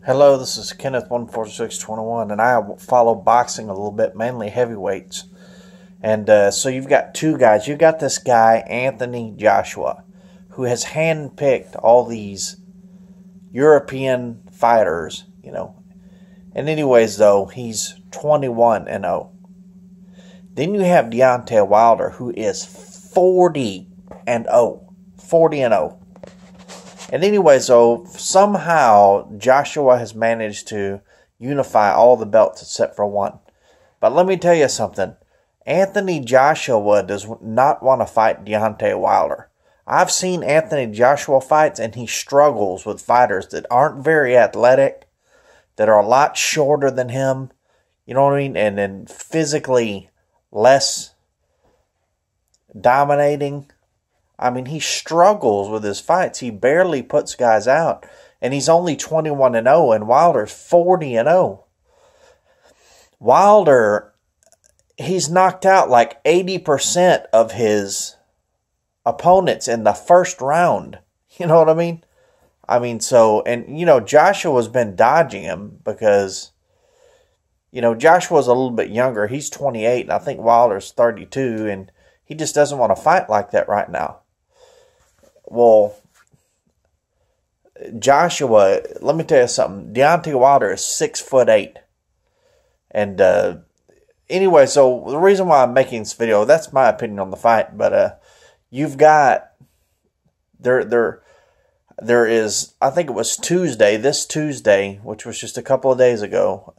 Hello, this is Kenneth14621, and I follow boxing a little bit, mainly heavyweights. And so you've got two guys. You've got this guy, Anthony Joshua, who has handpicked all these European fighters, And anyways, though, he's 21-0. Then you have Deontay Wilder, who is 40-0. 40-0. And anyways, though, somehow Joshua has managed to unify all the belts except for one. But let me tell you something. Anthony Joshua does not want to fight Deontay Wilder. I've seen Anthony Joshua fights, and he struggles with fighters that aren't very athletic, that are a lot shorter than him, you know what I mean, and then physically less dominating. I mean, he struggles with his fights. He barely puts guys out. And he's only 21-0, and Wilder's 40-0. Wilder, he's knocked out like 80% of his opponents in the first round. You know what I mean? Joshua's been dodging him because, Joshua's a little bit younger. He's 28, and I think Wilder's 32, and he just doesn't want to fight like that right now. Well, Joshua, let me tell you something. Deontay Wilder is 6'8". And anyway, so the reason why I'm making this video, that's my opinion on the fight. But you've got there is, I think it was this Tuesday, which was just a couple of days ago.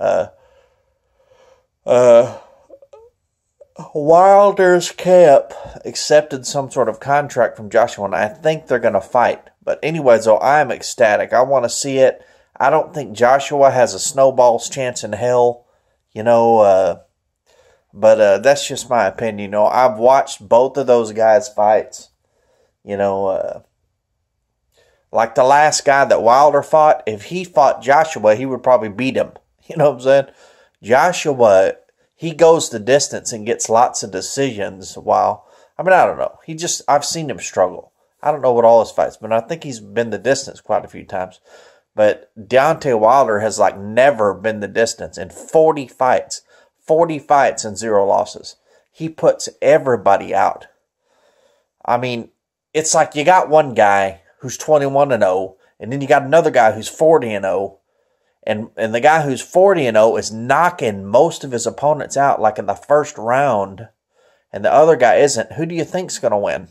Wilder's camp accepted some sort of contract from Joshua, and I think they're going to fight. But anyways, though, I'm ecstatic. I want to see it. I don't think Joshua has a snowball's chance in hell, but that's just my opinion. I've watched both of those guys' fights. Like the last guy that Wilder fought, if he fought Joshua, he would probably beat him. You know what I'm saying? Joshua, he goes the distance and gets lots of decisions while, I don't know. I've seen him struggle. I don't know what all his fights, but I think he's been the distance quite a few times. But Deontay Wilder has never been the distance in 40 fights. 40 fights and 0 losses. He puts everybody out. It's like you got one guy who's 21-0, and then you got another guy who's 40-0. And the guy who's 40-0 is knocking most of his opponents out like in the first round, and the other guy isn't. Who do you think's going to win?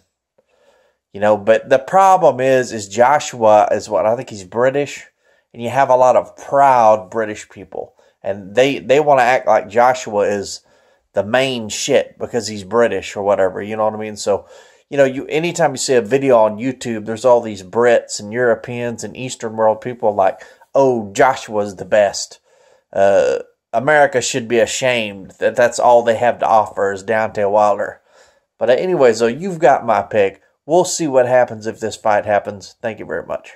But the problem is Joshua is what? I think he's British, and you have a lot of proud British people, and they want to act like Joshua is the main shit because he's British or whatever, you know what I mean? So, anytime you see a video on YouTube, there's all these Brits and Europeans and Eastern world people like, oh, Joshua's the best. America should be ashamed that that's all they have to offer is Deontay Wilder. But anyways, though, you've got my pick. We'll see what happens if this fight happens. Thank you very much.